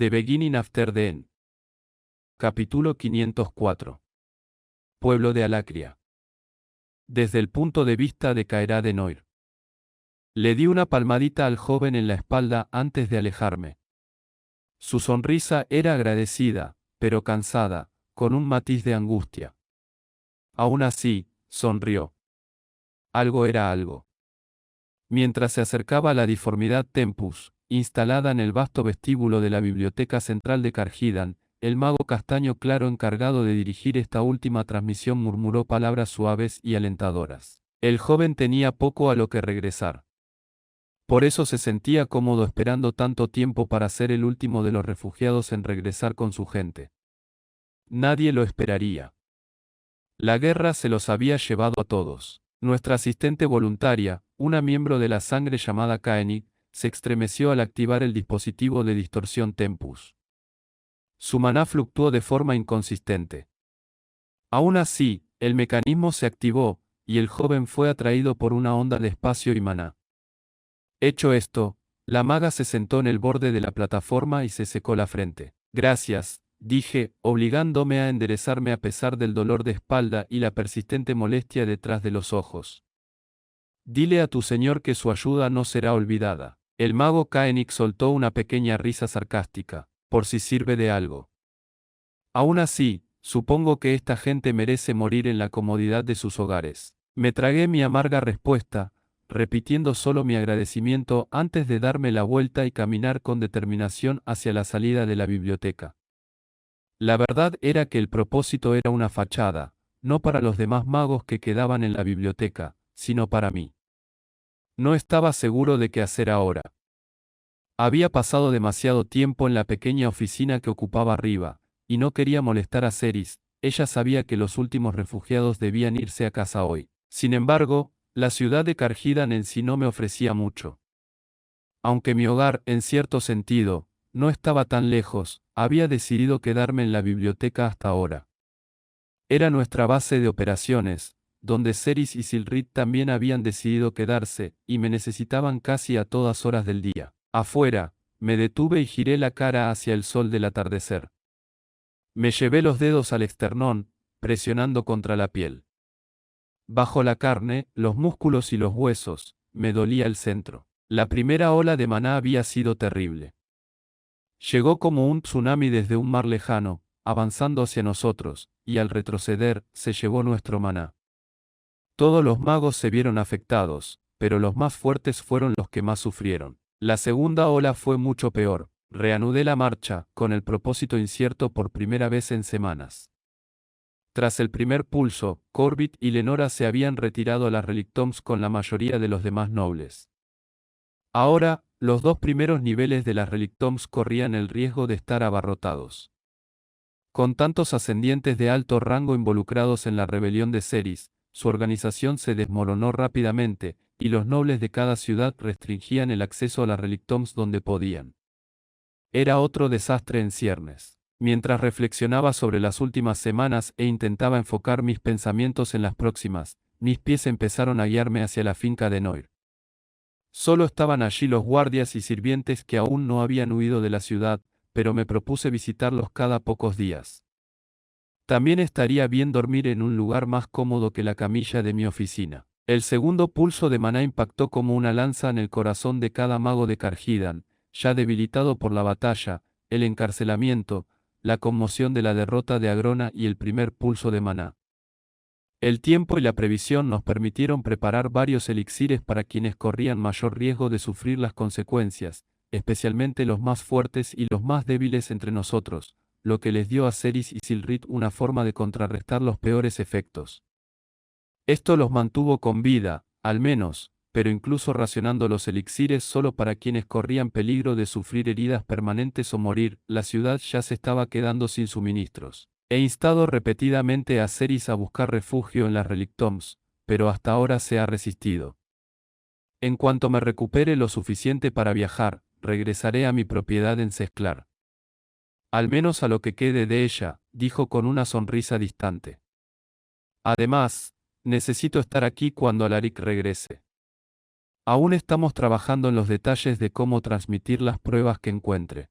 The Beginning After the End. Capítulo 504. Pueblo de Alacria. Desde el punto de vista de Caerá de Noir. Le di una palmadita al joven en la espalda antes de alejarme. Su sonrisa era agradecida, pero cansada, con un matiz de angustia. Aún así, sonrió. Algo era algo. Mientras se acercaba a la diformidad Tempus, instalada en el vasto vestíbulo de la Biblioteca Central de Carhídan, el mago castaño claro encargado de dirigir esta última transmisión murmuró palabras suaves y alentadoras. El joven tenía poco a lo que regresar. Por eso se sentía cómodo esperando tanto tiempo para ser el último de los refugiados en regresar con su gente. Nadie lo esperaría. La guerra se los había llevado a todos. Nuestra asistente voluntaria, una miembro de la sangre llamada Kaenik, se estremeció al activar el dispositivo de distorsión Tempus. Su maná fluctuó de forma inconsistente. Aún así, el mecanismo se activó, y el joven fue atraído por una onda de espacio y maná. Hecho esto, la maga se sentó en el borde de la plataforma y se secó la frente. Gracias, dije, obligándome a enderezarme a pesar del dolor de espalda y la persistente molestia detrás de los ojos. Dile a tu señor que su ayuda no será olvidada. El mago Kaenik soltó una pequeña risa sarcástica, por si sirve de algo. Aún así, supongo que esta gente merece morir en la comodidad de sus hogares. Me tragué mi amarga respuesta, repitiendo solo mi agradecimiento antes de darme la vuelta y caminar con determinación hacia la salida de la biblioteca. La verdad era que el propósito era una fachada, no para los demás magos que quedaban en la biblioteca, sino para mí. No estaba seguro de qué hacer ahora. Había pasado demasiado tiempo en la pequeña oficina que ocupaba arriba, y no quería molestar a Ceris. Ella sabía que los últimos refugiados debían irse a casa hoy. Sin embargo, la ciudad de Carhídan en sí no me ofrecía mucho. Aunque mi hogar, en cierto sentido, no estaba tan lejos, había decidido quedarme en la biblioteca hasta ahora. Era nuestra base de operaciones, donde Ceris y Silrit también habían decidido quedarse, y me necesitaban casi a todas horas del día. Afuera, me detuve y giré la cara hacia el sol del atardecer. Me llevé los dedos al esternón, presionando contra la piel. Bajo la carne, los músculos y los huesos, me dolía el centro. La primera ola de maná había sido terrible. Llegó como un tsunami desde un mar lejano, avanzando hacia nosotros, y al retroceder, se llevó nuestro maná. Todos los magos se vieron afectados, pero los más fuertes fueron los que más sufrieron. La segunda ola fue mucho peor. Reanudé la marcha, con el propósito incierto por primera vez en semanas. Tras el primer pulso, Corbett y Lenora se habían retirado a las Relictoms con la mayoría de los demás nobles. Ahora, los dos primeros niveles de las Relictoms corrían el riesgo de estar abarrotados. Con tantos ascendientes de alto rango involucrados en la rebelión de Ceris, su organización se desmoronó rápidamente, y los nobles de cada ciudad restringían el acceso a las Relictoms donde podían. Era otro desastre en ciernes. Mientras reflexionaba sobre las últimas semanas e intentaba enfocar mis pensamientos en las próximas, mis pies empezaron a guiarme hacia la finca de Noir. Solo estaban allí los guardias y sirvientes que aún no habían huido de la ciudad, pero me propuse visitarlos cada pocos días. También estaría bien dormir en un lugar más cómodo que la camilla de mi oficina. El segundo pulso de maná impactó como una lanza en el corazón de cada mago de Carhídan, ya debilitado por la batalla, el encarcelamiento, la conmoción de la derrota de Agrona y el primer pulso de maná. El tiempo y la previsión nos permitieron preparar varios elixires para quienes corrían mayor riesgo de sufrir las consecuencias, especialmente los más fuertes y los más débiles entre nosotros, lo que les dio a Ceris y Silrit una forma de contrarrestar los peores efectos. Esto los mantuvo con vida, al menos, pero incluso racionando los elixires solo para quienes corrían peligro de sufrir heridas permanentes o morir, la ciudad ya se estaba quedando sin suministros. He instado repetidamente a Ceris a buscar refugio en las Relictoms, pero hasta ahora se ha resistido. En cuanto me recupere lo suficiente para viajar, regresaré a mi propiedad en Sesclar. Al menos a lo que quede de ella, dijo con una sonrisa distante. Además, necesito estar aquí cuando Alaric regrese. Aún estamos trabajando en los detalles de cómo transmitir las pruebas que encuentre.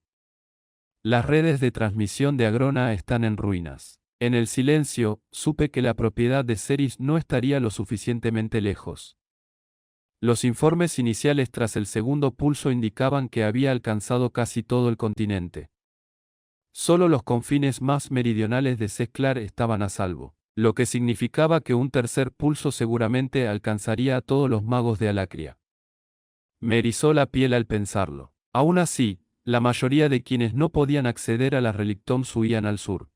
Las redes de transmisión de Agrona están en ruinas. En el silencio, supe que la propiedad de Ceres no estaría lo suficientemente lejos. Los informes iniciales tras el segundo pulso indicaban que había alcanzado casi todo el continente. Solo los confines más meridionales de Sesklar estaban a salvo, lo que significaba que un tercer pulso seguramente alcanzaría a todos los magos de Alacria. Me erizó la piel al pensarlo. Aún así, la mayoría de quienes no podían acceder a las Relictoms huían al sur.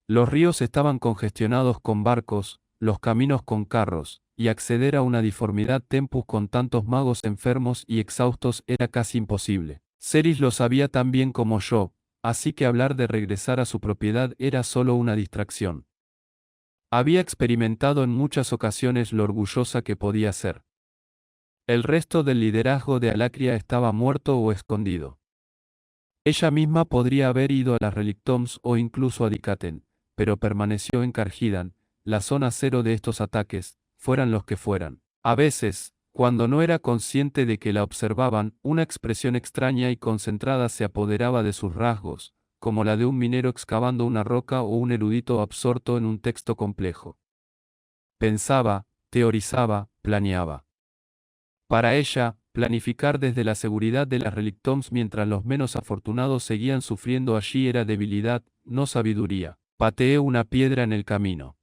Los ríos estaban congestionados con barcos, los caminos con carros, y acceder a una diformidad tempus con tantos magos enfermos y exhaustos era casi imposible. Ceres lo sabía tan bien como yo, así que hablar de regresar a su propiedad era solo una distracción. Había experimentado en muchas ocasiones lo orgullosa que podía ser. El resto del liderazgo de Alacria estaba muerto o escondido. Ella misma podría haber ido a las Relictoms o incluso a Dikaten, pero permaneció en Karhidan, la zona cero de estos ataques, fueran los que fueran. A veces, cuando no era consciente de que la observaban, una expresión extraña y concentrada se apoderaba de sus rasgos, como la de un minero excavando una roca o un erudito absorto en un texto complejo. Pensaba, teorizaba, planeaba. Para ella, planificar desde la seguridad de las Relictoms mientras los menos afortunados seguían sufriendo allí era debilidad, no sabiduría. Pateé una piedra en el camino.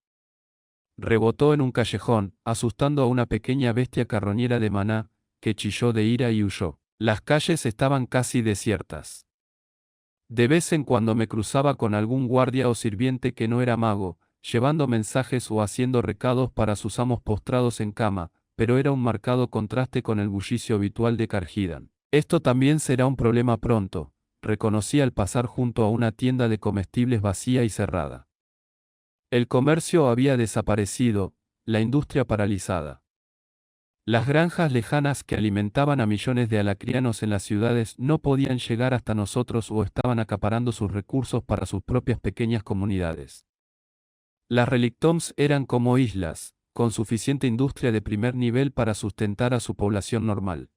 Rebotó en un callejón, asustando a una pequeña bestia carroñera de Maná, que chilló de ira y huyó. Las calles estaban casi desiertas. De vez en cuando me cruzaba con algún guardia o sirviente que no era mago, llevando mensajes o haciendo recados para sus amos postrados en cama, pero era un marcado contraste con el bullicio habitual de Karhidan. Esto también será un problema pronto, reconocí al pasar junto a una tienda de comestibles vacía y cerrada. El comercio había desaparecido, la industria paralizada. Las granjas lejanas que alimentaban a millones de alacrianos en las ciudades no podían llegar hasta nosotros o estaban acaparando sus recursos para sus propias pequeñas comunidades. Las Relictoms eran como islas, con suficiente industria de primer nivel para sustentar a su población normal.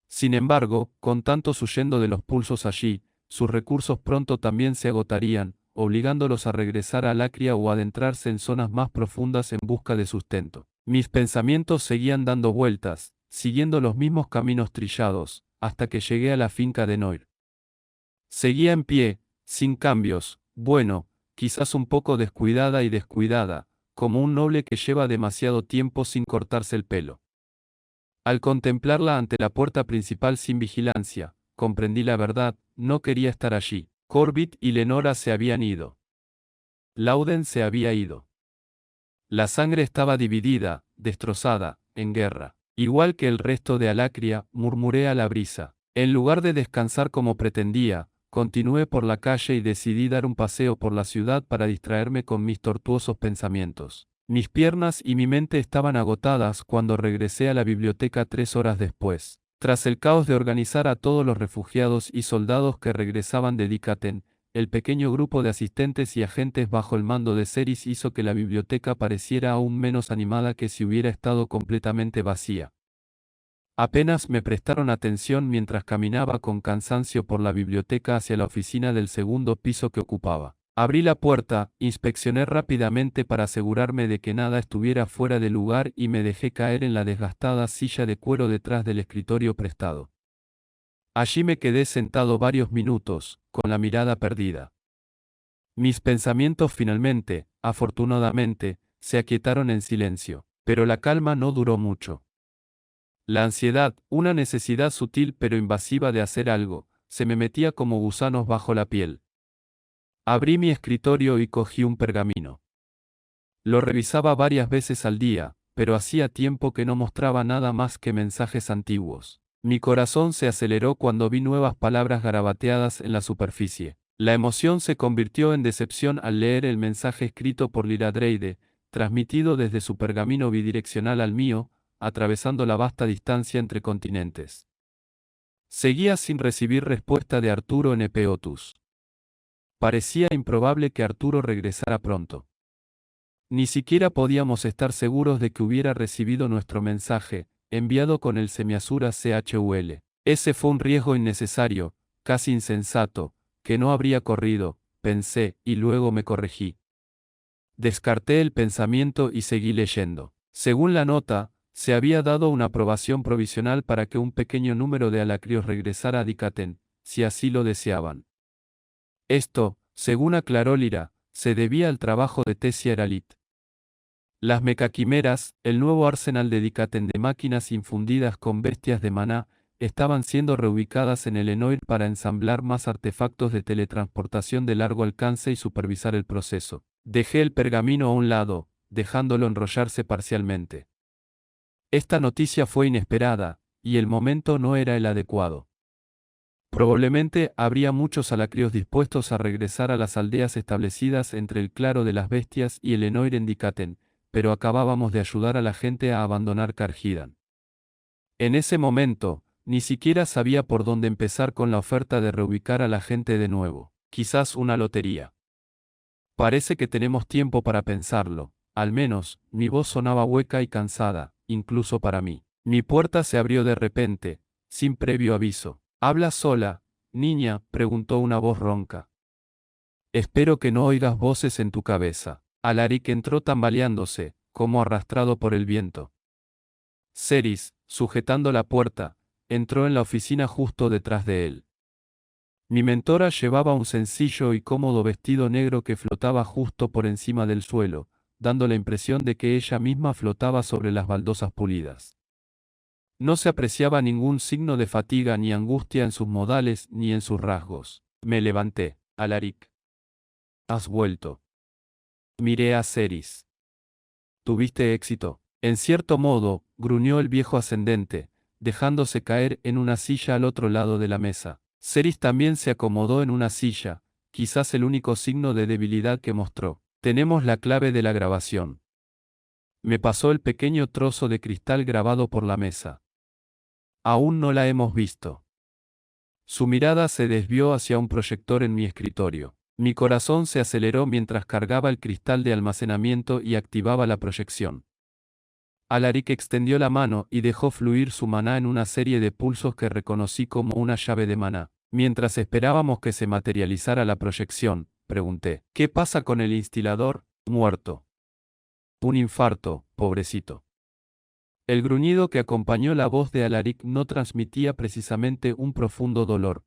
Sin embargo, con tantos huyendo de los pulsos allí, sus recursos pronto también se agotarían, obligándolos a regresar a Alacria o adentrarse en zonas más profundas en busca de sustento. Mis pensamientos seguían dando vueltas, siguiendo los mismos caminos trillados, hasta que llegué a la finca de Noir. Seguía en pie, sin cambios, bueno, quizás un poco descuidada y descuidada, como un noble que lleva demasiado tiempo sin cortarse el pelo. Al contemplarla ante la puerta principal sin vigilancia, comprendí la verdad, no quería estar allí. Corbett y Lenora se habían ido. Lauden se había ido. La sangre estaba dividida, destrozada, en guerra. Igual que el resto de Alacria, murmuré a la brisa. En lugar de descansar como pretendía, continué por la calle y decidí dar un paseo por la ciudad para distraerme con mis tortuosos pensamientos. Mis piernas y mi mente estaban agotadas cuando regresé a la biblioteca 3 horas después. Tras el caos de organizar a todos los refugiados y soldados que regresaban de Dikaten, el pequeño grupo de asistentes y agentes bajo el mando de Ceres hizo que la biblioteca pareciera aún menos animada que si hubiera estado completamente vacía. Apenas me prestaron atención mientras caminaba con cansancio por la biblioteca hacia la oficina del segundo piso que ocupaba. Abrí la puerta, inspeccioné rápidamente para asegurarme de que nada estuviera fuera de lugar y me dejé caer en la desgastada silla de cuero detrás del escritorio prestado. Allí me quedé sentado varios minutos, con la mirada perdida. Mis pensamientos finalmente, afortunadamente, se aquietaron en silencio, pero la calma no duró mucho. La ansiedad, una necesidad sutil pero invasiva de hacer algo, se me metía como gusanos bajo la piel. Abrí mi escritorio y cogí un pergamino. Lo revisaba varias veces al día, pero hacía tiempo que no mostraba nada más que mensajes antiguos. Mi corazón se aceleró cuando vi nuevas palabras garabateadas en la superficie. La emoción se convirtió en decepción al leer el mensaje escrito por Liradreide, transmitido desde su pergamino bidireccional al mío, atravesando la vasta distancia entre continentes. Seguía sin recibir respuesta de Arturo en Epeotus. Parecía improbable que Arturo regresara pronto. Ni siquiera podíamos estar seguros de que hubiera recibido nuestro mensaje, enviado con el semiasura CHUL. Ese fue un riesgo innecesario, casi insensato, que no habría corrido, pensé, y luego me corregí. Descarté el pensamiento y seguí leyendo. Según la nota, se había dado una aprobación provisional para que un pequeño número de alacrios regresara a Dikaten, si así lo deseaban. Esto, según aclaró Lyra, se debía al trabajo de Tessia Eralit. Las mecaquimeras, el nuevo arsenal de Dikaten de máquinas infundidas con bestias de maná, estaban siendo reubicadas en el Enoir para ensamblar más artefactos de teletransportación de largo alcance y supervisar el proceso. Dejé el pergamino a un lado, dejándolo enrollarse parcialmente. Esta noticia fue inesperada, y el momento no era el adecuado. Probablemente habría muchos alacrios dispuestos a regresar a las aldeas establecidas entre el claro de las bestias y el Enoir en Dikaten, pero acabábamos de ayudar a la gente a abandonar Karhidan. En ese momento, ni siquiera sabía por dónde empezar con la oferta de reubicar a la gente de nuevo. Quizás una lotería. Parece que tenemos tiempo para pensarlo. Al menos, mi voz sonaba hueca y cansada, incluso para mí. Mi puerta se abrió de repente, sin previo aviso. ¿Hablas sola, niña?, preguntó una voz ronca. Espero que no oigas voces en tu cabeza. Alaric entró tambaleándose, como arrastrado por el viento. Cerys, sujetando la puerta, entró en la oficina justo detrás de él. Mi mentora llevaba un sencillo y cómodo vestido negro que flotaba justo por encima del suelo, dando la impresión de que ella misma flotaba sobre las baldosas pulidas. No se apreciaba ningún signo de fatiga ni angustia en sus modales ni en sus rasgos. Me levanté. Alaric. ¿Has vuelto? Miré a Cerys. ¿Tuviste éxito? En cierto modo, gruñó el viejo ascendente, dejándose caer en una silla al otro lado de la mesa. Cerys también se acomodó en una silla, quizás el único signo de debilidad que mostró. Tenemos la clave de la grabación. Me pasó el pequeño trozo de cristal grabado por la mesa. Aún no la hemos visto. Su mirada se desvió hacia un proyector en mi escritorio. Mi corazón se aceleró mientras cargaba el cristal de almacenamiento y activaba la proyección. Alaric extendió la mano y dejó fluir su maná en una serie de pulsos que reconocí como una llave de maná. Mientras esperábamos que se materializara la proyección, pregunté, ¿qué pasa con el instilador? Muerto. Un infarto, pobrecito. El gruñido que acompañó la voz de Alaric no transmitía precisamente un profundo dolor.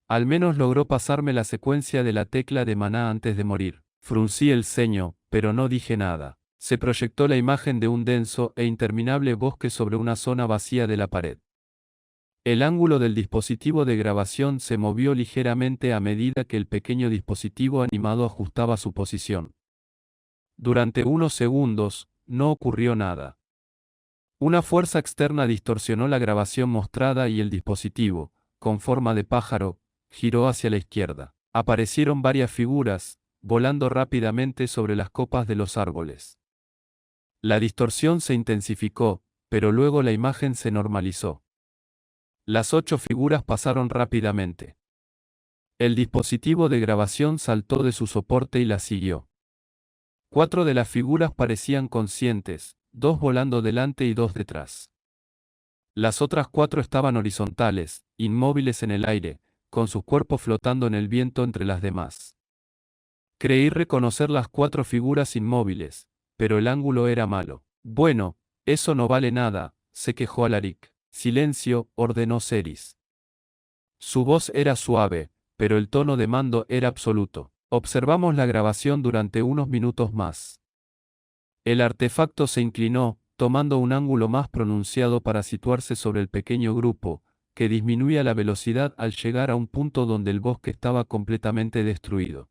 Al menos logró pasarme la secuencia de la tecla de maná antes de morir. Fruncí el ceño, pero no dije nada. Se proyectó la imagen de un denso e interminable bosque sobre una zona vacía de la pared. El ángulo del dispositivo de grabación se movió ligeramente a medida que el pequeño dispositivo animado ajustaba su posición. Durante unos segundos, no ocurrió nada. Una fuerza externa distorsionó la grabación mostrada y el dispositivo, con forma de pájaro, giró hacia la izquierda. Aparecieron varias figuras, volando rápidamente sobre las copas de los árboles. La distorsión se intensificó, pero luego la imagen se normalizó. Las 8 figuras pasaron rápidamente. El dispositivo de grabación saltó de su soporte y la siguió. 4 de las figuras parecían conscientes, 2 volando delante y 2 detrás. Las otras 4 estaban horizontales, inmóviles en el aire, con sus cuerpos flotando en el viento entre las demás. Creí reconocer las 4 figuras inmóviles, pero el ángulo era malo. Bueno, eso no vale nada, se quejó Alaric. Silencio, ordenó Cerys. Su voz era suave, pero el tono de mando era absoluto. Observamos la grabación durante unos minutos más. El artefacto se inclinó, tomando un ángulo más pronunciado para situarse sobre el pequeño grupo, que disminuía la velocidad al llegar a un punto donde el bosque estaba completamente destruido.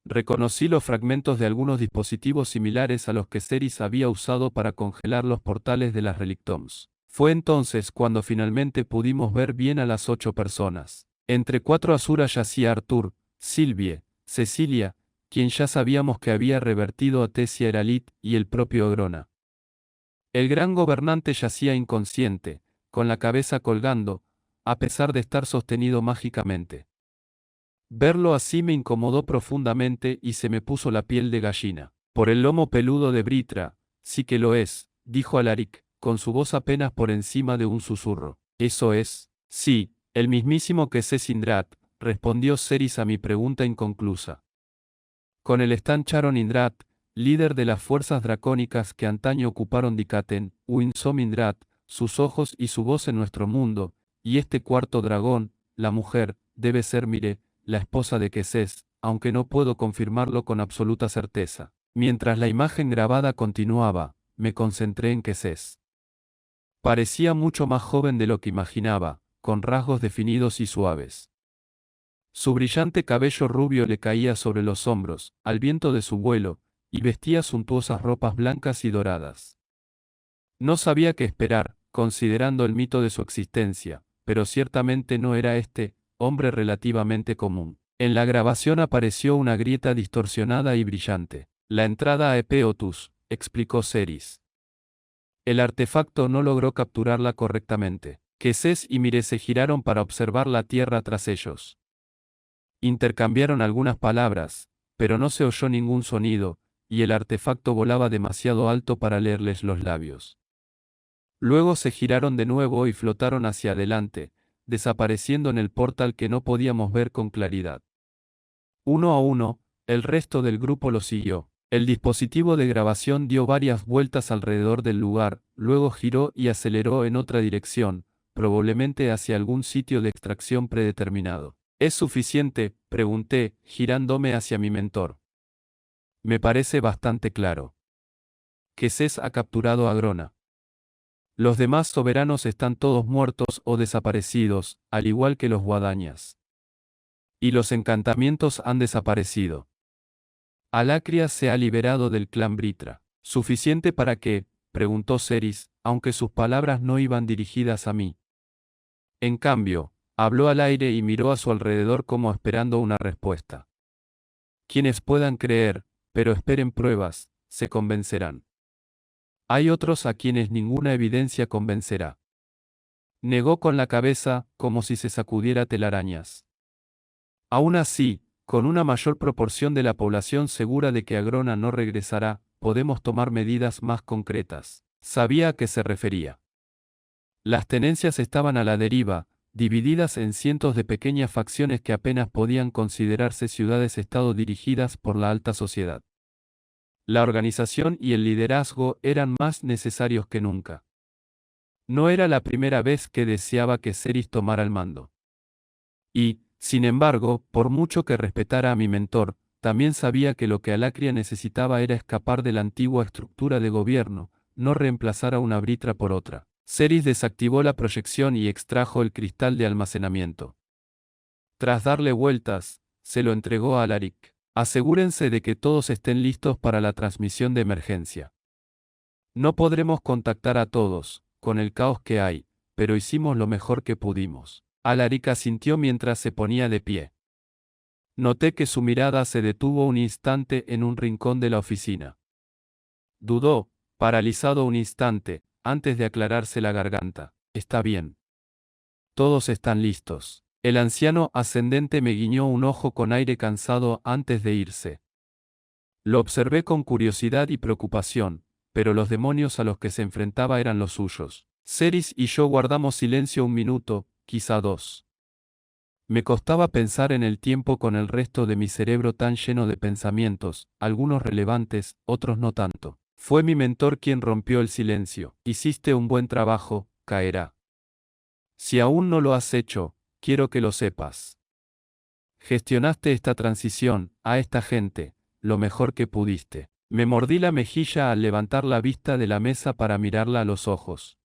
Reconocí los fragmentos de algunos dispositivos similares a los que Cerys había usado para congelar los portales de las Relictoms. Fue entonces cuando finalmente pudimos ver bien a las 8 personas. Entre 4 Asuras yacía Artur, Sylvie, Cecilia, quien ya sabíamos que había revertido a Tessia Eralit, y el propio Grona. El gran gobernante yacía inconsciente, con la cabeza colgando, a pesar de estar sostenido mágicamente. Verlo así me incomodó profundamente y se me puso la piel de gallina. Por el lomo peludo de Britra, sí que lo es, dijo Alaric, con su voz apenas por encima de un susurro. Eso es, sí, el mismísimo que Sesindrat, respondió Ceres a mi pregunta inconclusa. Con el Stan Charon Indrat, líder de las fuerzas dracónicas que antaño ocuparon Dikaten, Winsom Indrat, sus ojos y su voz en nuestro mundo, y este cuarto dragón, la mujer, debe ser Mire, la esposa de Quesés, aunque no puedo confirmarlo con absoluta certeza. Mientras la imagen grabada continuaba, me concentré en Quesés. Parecía mucho más joven de lo que imaginaba, con rasgos definidos y suaves. Su brillante cabello rubio le caía sobre los hombros, al viento de su vuelo, y vestía suntuosas ropas blancas y doradas. No sabía qué esperar, considerando el mito de su existencia, pero ciertamente no era este hombre relativamente común. En la grabación apareció una grieta distorsionada y brillante. La entrada a Epeotus, explicó Ceres. El artefacto no logró capturarla correctamente. Quesés y Mire se giraron para observar la tierra tras ellos. Intercambiaron algunas palabras, pero no se oyó ningún sonido, y el artefacto volaba demasiado alto para leerles los labios. Luego se giraron de nuevo y flotaron hacia adelante, desapareciendo en el portal que no podíamos ver con claridad. Uno a uno, el resto del grupo lo siguió. El dispositivo de grabación dio varias vueltas alrededor del lugar, luego giró y aceleró en otra dirección, probablemente hacia algún sitio de extracción predeterminado. ¿Es suficiente?, pregunté, girándome hacia mi mentor. Me parece bastante claro. Quesés ha capturado a Grona. Los demás soberanos están todos muertos o desaparecidos, al igual que los guadañas. Y los encantamientos han desaparecido. Alacria se ha liberado del clan Britra. ¿Suficiente para qué?, preguntó Ceres, aunque sus palabras no iban dirigidas a mí. En cambio, habló al aire y miró a su alrededor como esperando una respuesta. Quienes puedan creer, pero esperen pruebas, se convencerán. Hay otros a quienes ninguna evidencia convencerá. Negó con la cabeza, como si se sacudiera telarañas. Aún así, con una mayor proporción de la población segura de que Agrona no regresará, podemos tomar medidas más concretas. Sabía a qué se refería. Las tenencias estaban a la deriva, divididas en cientos de pequeñas facciones que apenas podían considerarse ciudades-estado dirigidas por la alta sociedad. La organización y el liderazgo eran más necesarios que nunca. No era la primera vez que deseaba que Ceres tomara el mando. Y, sin embargo, por mucho que respetara a mi mentor, también sabía que lo que Alacria necesitaba era escapar de la antigua estructura de gobierno, no reemplazar a una Britra por otra. Ceres desactivó la proyección y extrajo el cristal de almacenamiento. Tras darle vueltas, se lo entregó a Alaric. Asegúrense de que todos estén listos para la transmisión de emergencia. No podremos contactar a todos, con el caos que hay, pero hicimos lo mejor que pudimos. Alaric asintió mientras se ponía de pie. Noté que su mirada se detuvo un instante en un rincón de la oficina. Dudó, paralizado un instante, antes de aclararse la garganta. Está bien. Todos están listos. El anciano ascendente me guiñó un ojo con aire cansado antes de irse. Lo observé con curiosidad y preocupación, pero los demonios a los que se enfrentaba eran los suyos. Ceres y yo guardamos silencio un minuto, quizá dos. Me costaba pensar en el tiempo con el resto de mi cerebro tan lleno de pensamientos, algunos relevantes, otros no tanto. Fue mi mentor quien rompió el silencio. Hiciste un buen trabajo, Caerá. Si aún no lo has hecho, quiero que lo sepas. Gestionaste esta transición, a esta gente, lo mejor que pudiste. Me mordí la mejilla al levantar la vista de la mesa para mirarla a los ojos.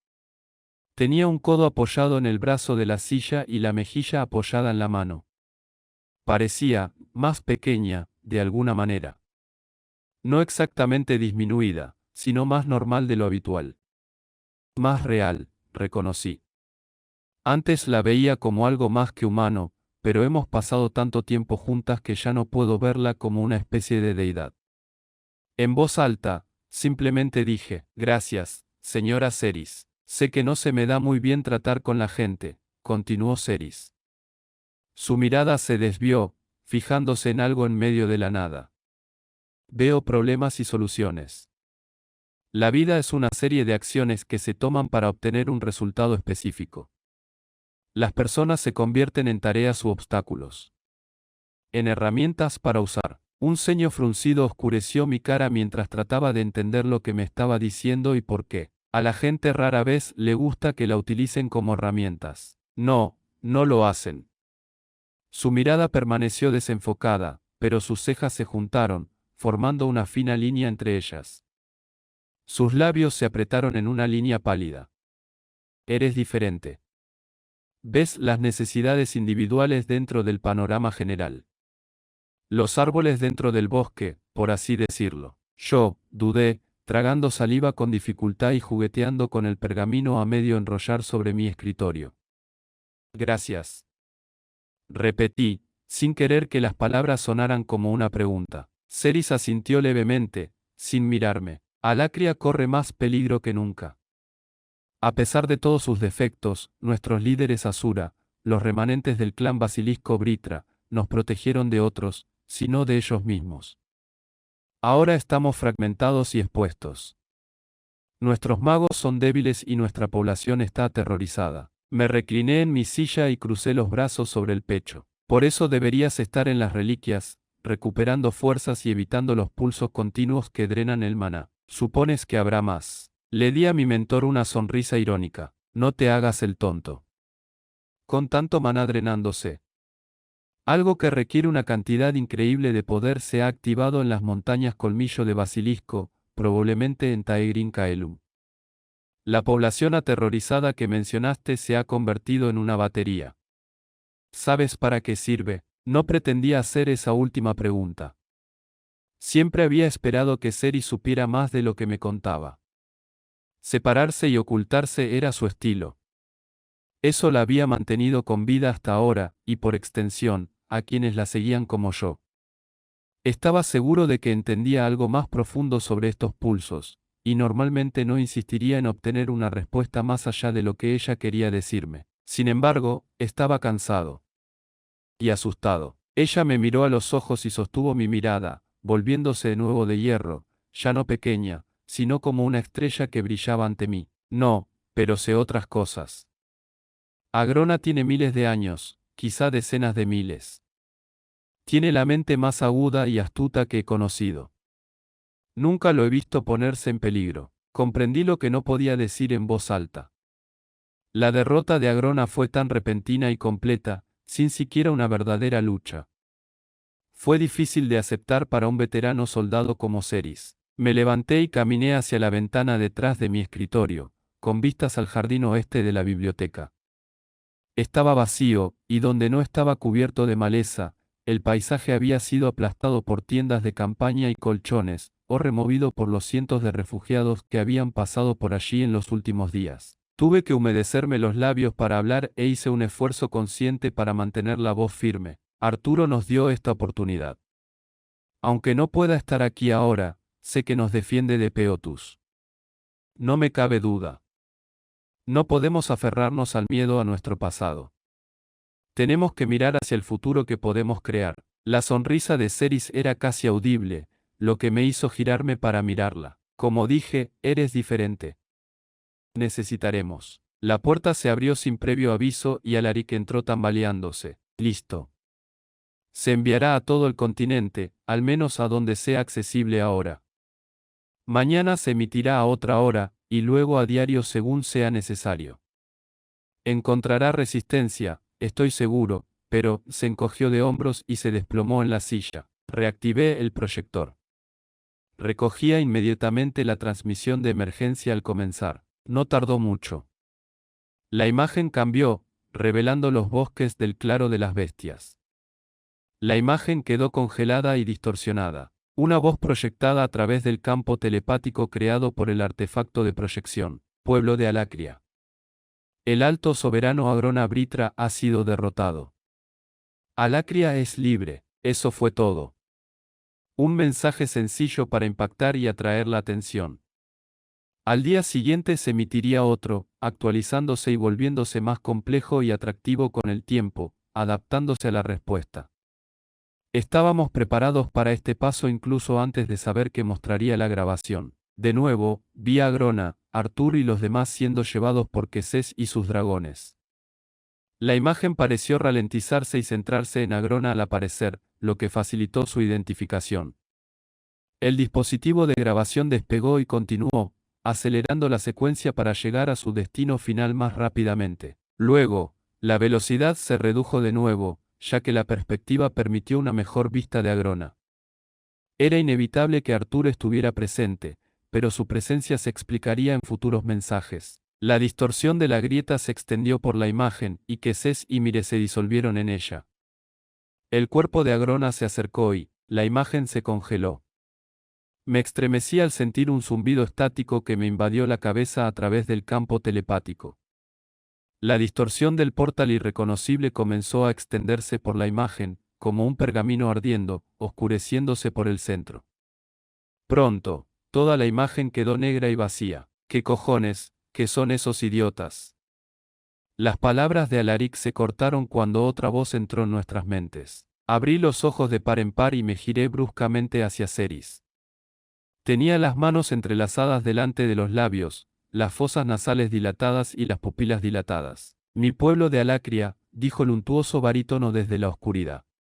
Tenía un codo apoyado en el brazo de la silla y la mejilla apoyada en la mano. Parecía, más pequeña, de alguna manera. No exactamente disminuida, sino más normal de lo habitual. Más real, reconocí. Antes la veía como algo más que humano, pero hemos pasado tanto tiempo juntas que ya no puedo verla como una especie de deidad. En voz alta, simplemente dije, gracias, señora Ceres. Sé que no se me da muy bien tratar con la gente, continuó Ceres. Su mirada se desvió, fijándose en algo en medio de la nada. Veo problemas y soluciones. La vida es una serie de acciones que se toman para obtener un resultado específico. Las personas se convierten en tareas u obstáculos. En herramientas para usar. Un ceño fruncido oscureció mi cara mientras trataba de entender lo que me estaba diciendo y por qué. A la gente rara vez le gusta que la utilicen como herramientas. No, no lo hacen. Su mirada permaneció desenfocada, pero sus cejas se juntaron, formando una fina línea entre ellas. Sus labios se apretaron en una línea pálida. Eres diferente. Ves las necesidades individuales dentro del panorama general. Los árboles dentro del bosque, por así decirlo. Yo, dudé, tragando saliva con dificultad y jugueteando con el pergamino a medio enrollar sobre mi escritorio. Gracias. Repetí, sin querer que las palabras sonaran como una pregunta. Ceris asintió levemente, sin mirarme. Alacria corre más peligro que nunca. A pesar de todos sus defectos, nuestros líderes Asura, los remanentes del clan Basilisco Britra, nos protegieron de otros, sino de ellos mismos. Ahora estamos fragmentados y expuestos. Nuestros magos son débiles y nuestra población está aterrorizada. Me recliné en mi silla y crucé los brazos sobre el pecho. Por eso deberías estar en las reliquias, recuperando fuerzas y evitando los pulsos continuos que drenan el maná. Supones que habrá más. Le di a mi mentor una sonrisa irónica. No te hagas el tonto. Con tanto maná drenándose. Algo que requiere una cantidad increíble de poder se ha activado en las montañas Colmillo de Basilisco, probablemente en Taegrin Kaelum. La población aterrorizada que mencionaste se ha convertido en una batería. ¿Sabes para qué sirve? No pretendía hacer esa última pregunta. Siempre había esperado que Ceres supiera más de lo que me contaba. Separarse y ocultarse era su estilo. Eso la había mantenido con vida hasta ahora, y por extensión, a quienes la seguían como yo. Estaba seguro de que entendía algo más profundo sobre estos pulsos, y normalmente no insistiría en obtener una respuesta más allá de lo que ella quería decirme. Sin embargo, estaba cansado. Y asustado. Ella me miró a los ojos y sostuvo mi mirada, volviéndose de nuevo de hierro, ya no pequeña, sino como una estrella que brillaba ante mí. No, pero sé otras cosas. Agrona tiene miles de años, quizá decenas de miles. Tiene la mente más aguda y astuta que he conocido. Nunca lo he visto ponerse en peligro. Comprendí lo que no podía decir en voz alta. La derrota de Agrona fue tan repentina y completa, sin siquiera una verdadera lucha. Fue difícil de aceptar para un veterano soldado como Ceres. Me levanté y caminé hacia la ventana detrás de mi escritorio, con vistas al jardín oeste de la biblioteca. Estaba vacío, y donde no estaba cubierto de maleza, el paisaje había sido aplastado por tiendas de campaña y colchones, o removido por los cientos de refugiados que habían pasado por allí en los últimos días. Tuve que humedecerme los labios para hablar e hice un esfuerzo consciente para mantener la voz firme. Arturo nos dio esta oportunidad. Aunque no pueda estar aquí ahora, sé que nos defiende de Peotus. No me cabe duda. No podemos aferrarnos al miedo a nuestro pasado. Tenemos que mirar hacia el futuro que podemos crear. La sonrisa de Ceres era casi audible, lo que me hizo girarme para mirarla. Como dije, eres diferente. Necesitaremos. La puerta se abrió sin previo aviso y Alaric entró tambaleándose. Listo. Se enviará a todo el continente, al menos a donde sea accesible ahora. Mañana se emitirá a otra hora, y luego a diario según sea necesario. Encontrará resistencia, estoy seguro, pero se encogió de hombros y se desplomó en la silla. Reactivé el proyector. Recogía inmediatamente la transmisión de emergencia al comenzar. No tardó mucho. La imagen cambió, revelando los bosques del claro de las bestias. La imagen quedó congelada y distorsionada. Una voz proyectada a través del campo telepático creado por el artefacto de proyección. Pueblo de Alacria. El alto soberano Agrona Britra ha sido derrotado. Alacria es libre, eso fue todo. Un mensaje sencillo para impactar y atraer la atención. Al día siguiente se emitiría otro, actualizándose y volviéndose más complejo y atractivo con el tiempo, adaptándose a la respuesta. Estábamos preparados para este paso incluso antes de saber que mostraría la grabación. De nuevo, vi a Agrona, Arturo y los demás siendo llevados por Quesés y sus dragones. La imagen pareció ralentizarse y centrarse en Agrona al aparecer, lo que facilitó su identificación. El dispositivo de grabación despegó y continuó, acelerando la secuencia para llegar a su destino final más rápidamente. Luego, la velocidad se redujo de nuevo, ya que la perspectiva permitió una mejor vista de Agrona. Era inevitable que Arturo estuviera presente, pero su presencia se explicaría en futuros mensajes. La distorsión de la grieta se extendió por la imagen, y Quesés y Mire se disolvieron en ella. El cuerpo de Agrona se acercó y, la imagen se congeló. Me estremecí al sentir un zumbido estático que me invadió la cabeza a través del campo telepático. La distorsión del portal irreconocible comenzó a extenderse por la imagen, como un pergamino ardiendo, oscureciéndose por el centro. Pronto, toda la imagen quedó negra y vacía. ¿Qué cojones, qué son esos idiotas? Las palabras de Alaric se cortaron cuando otra voz entró en nuestras mentes. Abrí los ojos de par en par y me giré bruscamente hacia Ceris. Tenía las manos entrelazadas delante de los labios, las fosas nasales dilatadas y las pupilas dilatadas. Mi pueblo de Alacria, dijo el untuoso barítono desde la oscuridad.